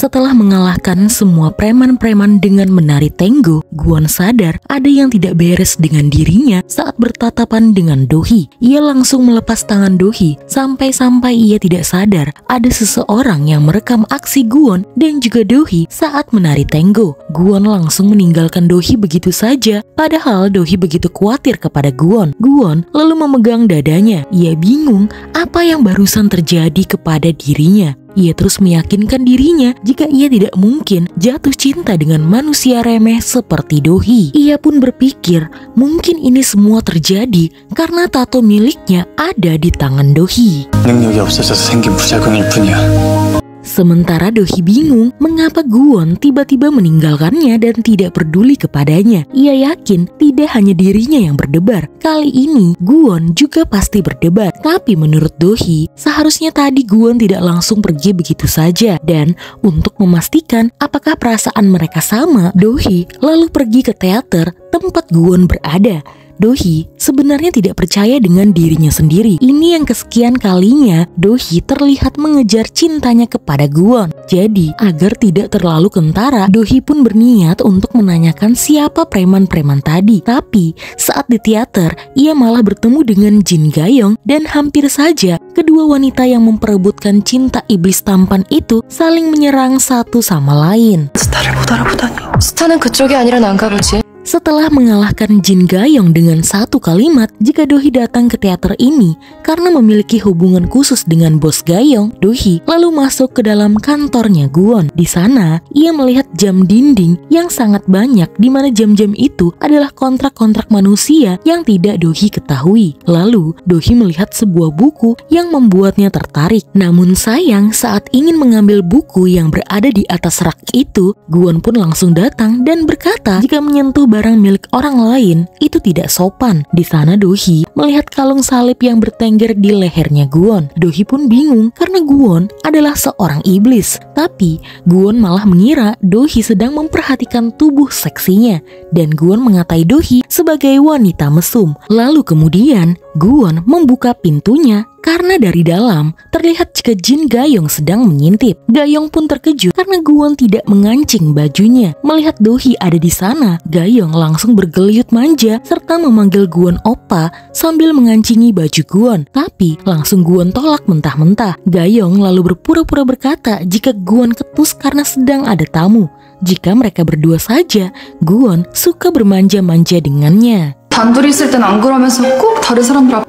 Setelah mengalahkan semua preman-preman dengan menari tango, Gwon sadar ada yang tidak beres dengan dirinya saat bertatapan dengan Do-hee. Ia langsung melepas tangan Do-hee sampai-sampai ia tidak sadar ada seseorang yang merekam aksi Gwon dan juga Do-hee saat menari tango. Gwon langsung meninggalkan Do-hee begitu saja, padahal Do-hee begitu khawatir kepada Gwon. Gwon lalu memegang dadanya. Ia bingung apa yang barusan terjadi kepada dirinya. Ia terus meyakinkan dirinya jika ia tidak mungkin jatuh cinta dengan manusia remeh seperti Do-hee. Ia pun berpikir mungkin ini semua terjadi karena tato miliknya ada di tangan Do-hee. 능력이 없어져서 생긴 부작용일 뿐이야. Sementara Do-hee bingung mengapa Gwon tiba-tiba meninggalkannya dan tidak peduli kepadanya. Ia yakin tidak hanya dirinya yang berdebar. Kali ini Gwon juga pasti berdebar. Tapi menurut Do-hee, seharusnya tadi Gwon tidak langsung pergi begitu saja. Dan untuk memastikan apakah perasaan mereka sama, Do-hee lalu pergi ke teater tempat Gwon berada. Do-hee sebenarnya tidak percaya dengan dirinya sendiri. Ini yang kesekian kalinya Do-hee terlihat mengejar cintanya kepada Gwon. Jadi agar tidak terlalu kentara, Do-hee pun berniat untuk menanyakan siapa preman-preman tadi. Tapi saat di teater, ia malah bertemu dengan Jin Ga-young dan hampir saja kedua wanita yang memperebutkan cinta iblis tampan itu saling menyerang satu sama lain. 스타를 못 알아보다니. 스타는 그쪽이 아니라 난가 보지. Setelah mengalahkan Jin Ga-young dengan satu kalimat, jika Do-hee datang ke teater ini karena memiliki hubungan khusus dengan bos Ga-young, Do-hee lalu masuk ke dalam kantornya Gwon. Di sana, ia melihat jam dinding yang sangat banyak, di mana jam-jam itu adalah kontrak-kontrak manusia yang tidak Do-hee ketahui. Lalu, Do-hee melihat sebuah buku yang membuatnya tertarik. Namun sayang, saat ingin mengambil buku yang berada di atas rak itu, Gwon pun langsung datang dan berkata jika menyentuh barang milik orang lain itu tidak sopan. Di sana Do-hee melihat kalung salib yang bertengger di lehernya Gwon. Do-hee pun bingung karena Gwon adalah seorang iblis. Tapi Gwon malah mengira Do-hee sedang memperhatikan tubuh seksinya dan Gwon mengatai Do-hee sebagai wanita mesum. Lalu kemudian Gwon membuka pintunya karena dari dalam terlihat jika Jin Ga-young sedang mengintip. Ga-young pun terkejut karena Gwon tidak mengancing bajunya. Melihat Do-hee ada di sana, Ga-young langsung bergeliat manja serta memanggil Gwon oppa sambil mengancingi baju Gwon. Tapi langsung Gwon tolak mentah-mentah. Ga-young lalu berpura-pura berkata jika Gwon ketus karena sedang ada tamu. Jika mereka berdua saja, Gwon suka bermanja-manja dengannya. 단둘이 있을 땐 안 그러면서 꼭 다른 사람들 앞.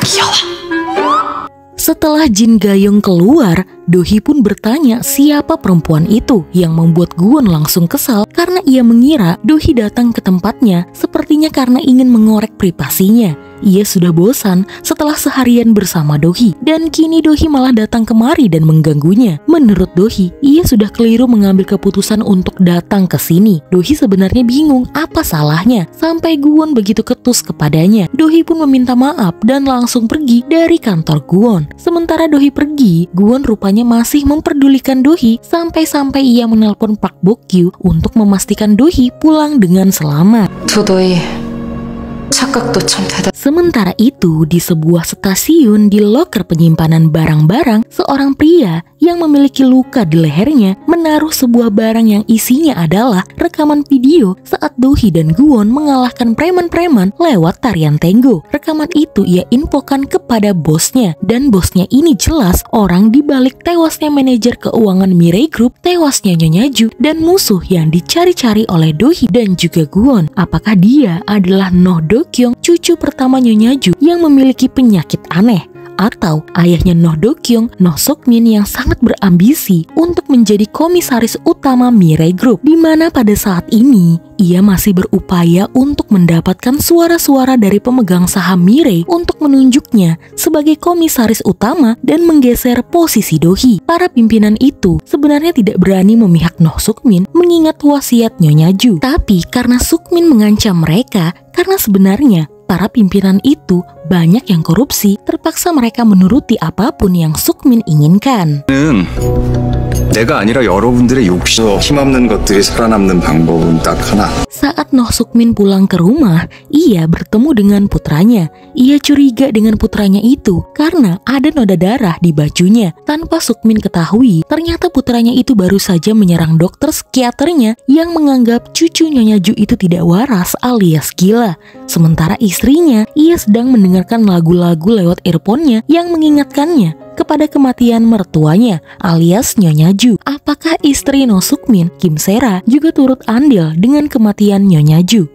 귀여워. Setelah Jin Ga-young keluar, Do-hee pun bertanya siapa perempuan itu yang membuat Gwon langsung kesal karena ia mengira Do-hee datang ke tempatnya sepertinya karena ingin mengorek privasinya. Ia sudah bosan setelah seharian bersama Do-hee dan kini Do-hee malah datang kemari dan mengganggunya. Menurut Do-hee, ia sudah keliru mengambil keputusan untuk datang ke sini. Do-hee sebenarnya bingung apa salahnya sampai Gwon begitu ketus kepadanya. Do-hee pun meminta maaf dan langsung pergi dari kantor Gwon. Sementara Do-hee pergi, Gwon rupanya masih memperdulikan Do-hee sampai-sampai ia menelpon Park Bok-gyu untuk memastikan Do-hee pulang dengan selamat. 도도히 착각도 참 대단. Sementara itu, di sebuah stasiun di loker penyimpanan barang-barang, seorang pria yang memiliki luka di lehernya menaruh sebuah barang yang isinya adalah rekaman video saat Do-hee dan Gwon mengalahkan preman-preman lewat tarian tango. Rekaman itu ia infokan kepada bosnya, dan bosnya ini jelas orang di balik tewasnya manajer keuangan Mirai Group, tewasnya Nyonya Ju, dan musuh yang dicari-cari oleh Do-hee dan juga Gwon. Apakah dia adalah Noh Do-kyung, cucu pertama Nyonya Ju yang memiliki penyakit aneh? Atau ayahnya Noh Do-kyung, Noh Suk-min yang sangat berambisi untuk menjadi komisaris utama Mirai Group, di mana pada saat ini ia masih berupaya untuk mendapatkan suara-suara dari pemegang saham Mirai untuk menunjuknya sebagai komisaris utama dan menggeser posisi Do-hee. Para pimpinan itu sebenarnya tidak berani memihak Noh Suk-min mengingat wasiat Nyonya Ju, tapi karena Suk-min mengancam mereka karena sebenarnya para pimpinan itu banyak yang korupsi, terpaksa mereka menuruti apapun yang Suk-min inginkan. 내가 아니라 여러분들의 욕심, 힘없는 것들이 살아남는 방법은 딱 하나. Saat Noh Suk-min pulang ke rumah, ia bertemu dengan putranya. Ia curiga dengan putranya itu karena ada noda darah di bajunya. Tanpa Suk-min ketahui, ternyata putranya itu baru saja menyerang dokter psikiaternya yang menganggap cucu Nyonya Ju itu tidak waras alias gila. Sementara istrinya, ia sedang mendengarkan lagu-lagu lewat earphone-nya yang mengingatkannya kepada kematian mertuanya alias Nyonya Ju. Apakah istri Noh Suk-min, Kim Se-ra, juga turut andil dengan kematian Nyonya Ju?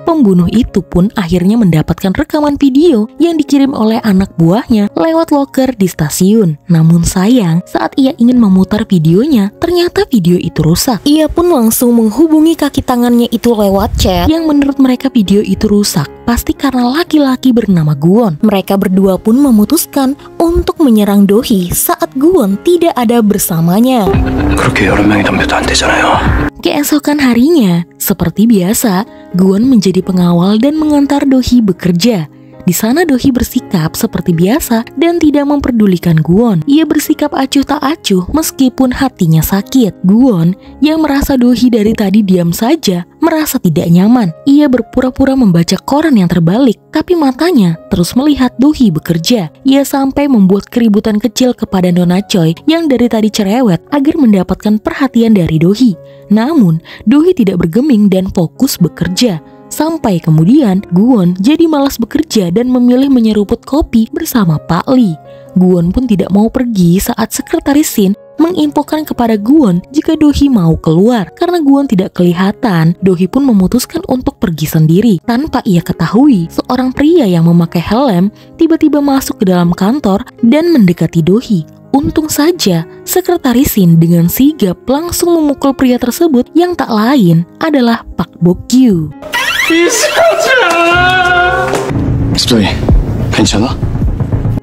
Pembunuh itu pun akhirnya mendapatkan rekaman video yang dikirim oleh anak buahnya lewat loker di stasiun. Namun sayang, saat ia ingin memutar videonya, ternyata video itu rusak. Ia pun langsung menghubungi kaki tangannya itu lewat chat yang menurut mereka video itu rusak. Pasti karena laki-laki bernama Guwon. Mereka berdua pun memutuskan untuk menyerang Do-hee saat Guwon tidak ada bersamanya. 그렇게 여러 명이 덤벼도 안 되잖아요. Keesokan harinya, seperti biasa, Guwon menjadi pengawal dan mengantar Do-hee bekerja. Di sana Do-hee bersikap seperti biasa dan tidak memperdulikan Guwon. Ia bersikap acuh tak acuh meskipun hatinya sakit. Guwon yang merasa Do-hee dari tadi diam saja merasa tidak nyaman. Ia berpura-pura membaca koran yang terbalik, tapi matanya terus melihat Do-hee bekerja. Ia sampai membuat keributan kecil kepada Nona Choi yang dari tadi cerewet agar mendapatkan perhatian dari Do-hee. Namun, Do-hee tidak bergeming dan fokus bekerja. Sampai kemudian, Guwon jadi malas bekerja dan memilih menyeruput kopi bersama Pak Lee. Guwon pun tidak mau pergi saat sekretaris Shin menginfokan kepada Guwon jika Do-hee mau keluar. Karena Guwon tidak kelihatan, Do-hee pun memutuskan untuk pergi sendiri. Tanpa ia ketahui, seorang pria yang memakai helm tiba-tiba masuk ke dalam kantor dan mendekati Do-hee. Untung saja, sekretaris Shin dengan sigap langsung memukul pria tersebut yang tak lain adalah Park Bok-gyu. 집사님, 괜찮아?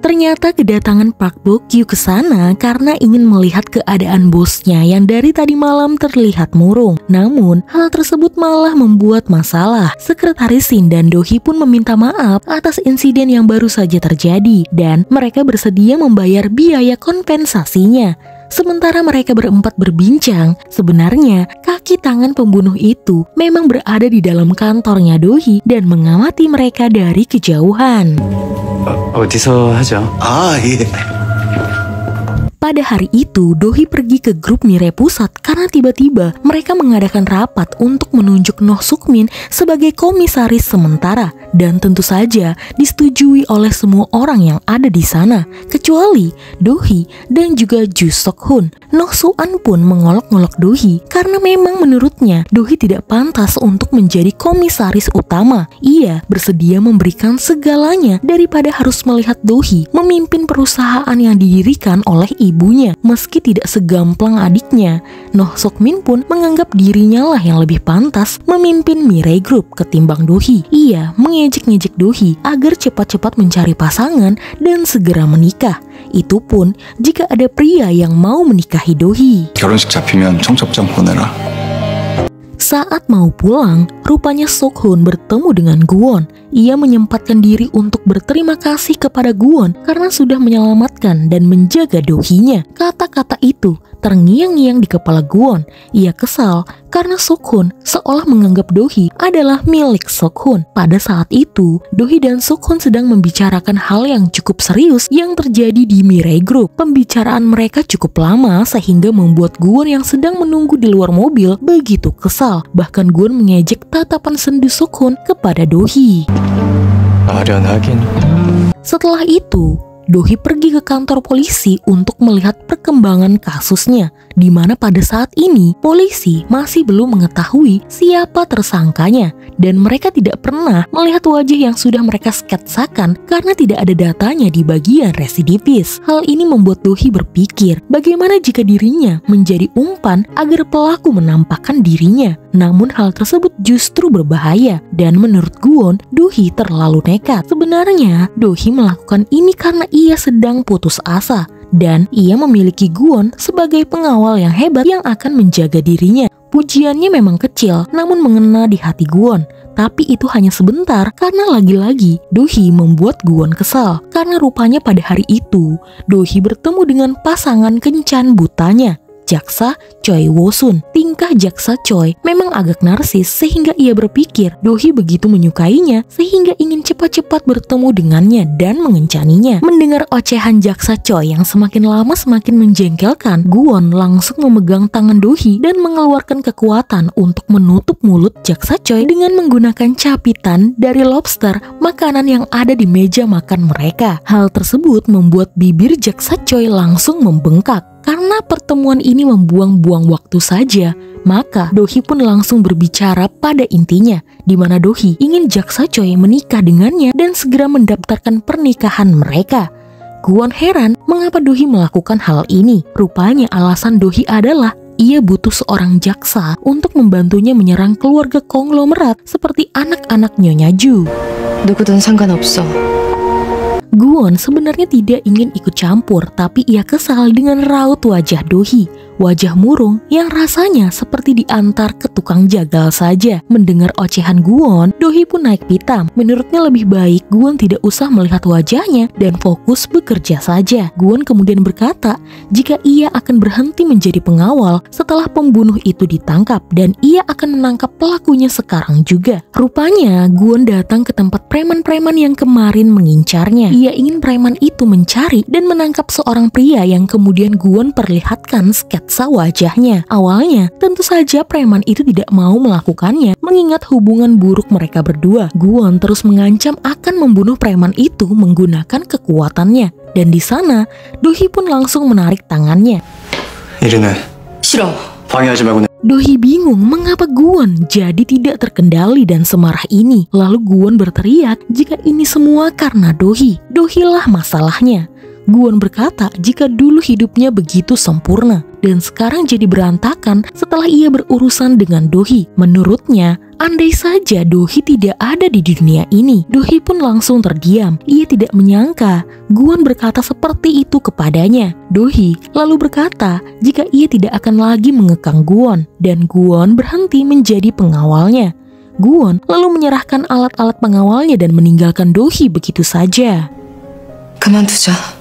Ternyata kedatangan Park Bok-gyu ke sana karena ingin melihat keadaan bosnya yang dari tadi malam terlihat murung. Namun, hal tersebut malah membuat masalah. Sekretaris Shin dan Do-hee pun meminta maaf atas insiden yang baru saja terjadi dan mereka bersedia membayar biaya kompensasinya. Sementara mereka berempat berbincang, sebenarnya kaki tangan pembunuh itu memang berada di dalam kantornya Do-hee dan mengamati mereka dari kejauhan. 어디서 하죠? 아, 예. Pada hari itu, Do-hee pergi ke grup Mirai Pusat karena tiba-tiba mereka mengadakan rapat untuk menunjuk Noh Suk-min sebagai komisaris sementara. Dan tentu saja disetujui oleh semua orang yang ada di sana, kecuali Do-hee dan juga Ju Sok-hun. Noh Su-an pun mengolok-ngolok Do-hee karena memang menurutnya Do-hee tidak pantas untuk menjadi komisaris utama. Ia bersedia memberikan segalanya daripada harus melihat Do-hee memimpin perusahaan yang didirikan oleh ibunya. Meski tidak segamplang adiknya, Noh Suk-min pun menganggap dirinya lah yang lebih pantas memimpin Mirai Group ketimbang Do-hee. Ia mengejek-ngejek Do-hee agar cepat-cepat mencari pasangan dan segera menikah. Itu pun jika ada pria yang mau menikahi Do-hee. 결혼식 잡히면 청첩장 보내라. Saat mau pulang, rupanya Sok-hun bertemu dengan Guwon. Ia menyempatkan diri untuk berterima kasih kepada Guwon karena sudah menyelamatkan dan menjaga Do-hee-nya. Kata-kata itu terngiang-ngiang di kepala Guwon. Ia kesal karena Sok-hun seolah menganggap Do-hee adalah milik Sok-hun. Pada saat itu, Do-hee dan Sok-hun sedang membicarakan hal yang cukup serius yang terjadi di Mirai Group. Pembicaraan mereka cukup lama sehingga membuat Guwon yang sedang menunggu di luar mobil begitu kesal. Bahkan Guwon mengejek tatapan sendu Sok-hun kepada Do-hee. 아련하긴. Setelah itu, Do-hee pergi ke kantor polisi untuk melihat perkembangan kasusnya, di mana pada saat ini polisi masih belum mengetahui siapa tersangkanya dan mereka tidak pernah melihat wajah yang sudah mereka sketsakan karena tidak ada datanya di bagian residivis. Hal ini membuat Do-hee berpikir bagaimana jika dirinya menjadi umpan agar pelaku menampakkan dirinya. Namun hal tersebut justru berbahaya dan menurut Guwon, Do-hee terlalu nekat. Sebenarnya Do-hee melakukan ini karena ia sedang putus asa dan ia memiliki Guwon sebagai pengawal yang hebat yang akan menjaga dirinya. Pujiannya memang kecil namun mengena di hati Guwon. Tapi itu hanya sebentar karena lagi-lagi Do-hee membuat Guwon kesal. Karena rupanya pada hari itu Do-hee bertemu dengan pasangan kencan butanya. jaksa Choi Wo-sun. Tingkah jaksa Choi memang agak narsis sehingga ia berpikir Do-hee begitu menyukainya sehingga ingin cepat-cepat bertemu dengannya dan mengencaninya. Mendengar ocehan jaksa Choi yang semakin lama semakin menjengkelkan, Gwon langsung memegang tangan Do-hee dan mengeluarkan kekuatan untuk menutup mulut jaksa Choi dengan menggunakan capitan dari lobster, makanan yang ada di meja makan mereka. Hal tersebut membuat bibir jaksa Choi langsung membengkak. Karena pertemuan ini membuang-buang waktu saja, maka Do-hee pun langsung berbicara pada intinya, di mana Do-hee ingin jaksa Choi menikah dengannya dan segera mendaftarkan pernikahan mereka. Gwon heran mengapa Do-hee melakukan hal ini. Rupanya alasan Do-hee adalah ia butuh seorang jaksa untuk membantunya menyerang keluarga konglomerat seperti anak-anak Nyonya Ju. 누구든 상관없어. Gwon sebenarnya tidak ingin ikut campur, tapi ia kesal dengan raut wajah Do-hee. Wajah murung yang rasanya seperti diantar ke tukang jagal saja. Mendengar ocehan Gwon, Do-hee pun naik pitam. Menurutnya lebih baik Gwon tidak usah melihat wajahnya dan fokus bekerja saja. Gwon kemudian berkata jika ia akan berhenti menjadi pengawal setelah pembunuh itu ditangkap dan ia akan menangkap pelakunya sekarang juga. Rupanya Gwon datang ke tempat preman-preman yang kemarin mengincarnya. Ia ingin preman itu mencari dan menangkap seorang pria yang kemudian Gwon perlihatkan sketsa wajahnya. Awalnya tentu saja preman itu tidak mau melakukannya mengingat hubungan buruk mereka berdua. Gwon terus mengancam akan membunuh preman itu menggunakan kekuatannya, dan di sana Do-hee pun langsung menarik tangannya. 이르는 싫어. 방해하지 말고 Do-hee bingung mengapa Gwon jadi tidak terkendali dan semarah ini. Lalu Gwon berteriak jika ini semua karena Do-hee. Do-hee lah masalahnya. Gwon berkata jika dulu hidupnya begitu sempurna dan sekarang jadi berantakan setelah ia berurusan dengan Do-hee. Menurutnya, andai saja Do-hee tidak ada di dunia ini. Do-hee pun langsung terdiam. Ia tidak menyangka Gwon berkata seperti itu kepadanya. Do-hee lalu berkata jika ia tidak akan lagi mengekang Gwon dan Gwon berhenti menjadi pengawalnya. Gwon lalu menyerahkan alat-alat pengawalnya dan meninggalkan Do-hee begitu saja. 그만두자.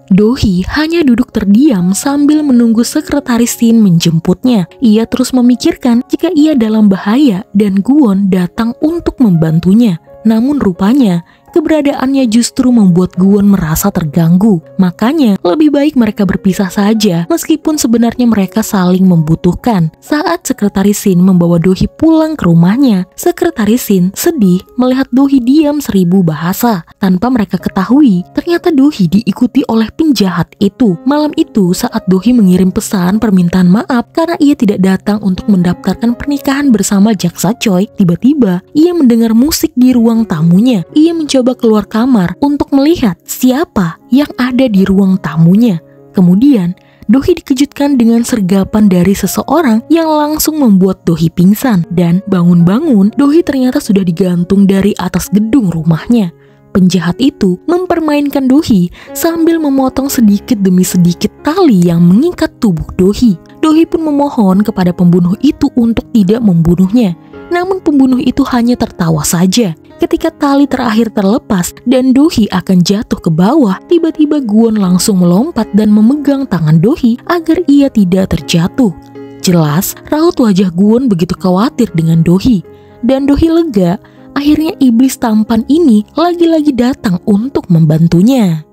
Do-hee hanya duduk terdiam sambil menunggu sekretaris Shin menjemputnya. Ia terus memikirkan jika ia dalam bahaya dan Gwon datang untuk membantunya. Namun rupanya keberadaannya justru membuat Gwon merasa terganggu. Makanya lebih baik mereka berpisah saja meskipun sebenarnya mereka saling membutuhkan. Saat sekretaris Shin membawa Do-hee pulang ke rumahnya, sekretaris Shin sedih melihat Do-hee diam 1000 bahasa. Tanpa mereka ketahui, ternyata Do-hee diikuti oleh penjahat itu. Malam itu saat Do-hee mengirim pesan permintaan maaf karena ia tidak datang untuk mendaftarkan pernikahan bersama jaksa Choi, tiba-tiba ia mendengar musik di ruang tamunya. Ia mencoba keluar kamar untuk melihat siapa yang ada di ruang tamunya. Kemudian Do-hee dikejutkan dengan sergapan dari seseorang yang langsung membuat Do-hee pingsan. Dan bangun-bangun, Do-hee ternyata sudah digantung dari atas gedung rumahnya. Penjahat itu mempermainkan Do-hee sambil memotong sedikit demi sedikit tali yang mengikat tubuh Do-hee. Do-hee pun memohon kepada pembunuh itu untuk tidak membunuhnya. Namun pembunuh itu hanya tertawa saja. Ketika tali terakhir terlepas dan Do-hee akan jatuh ke bawah, tiba-tiba Gwon langsung melompat dan memegang tangan Do-hee agar ia tidak terjatuh. Jelas, raut wajah Gwon begitu khawatir dengan Do-hee. Dan Do-hee lega, akhirnya iblis tampan ini lagi-lagi datang untuk membantunya.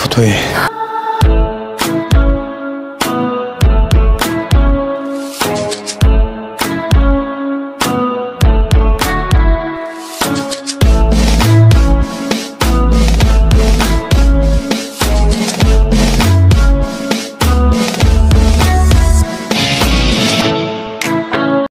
도도히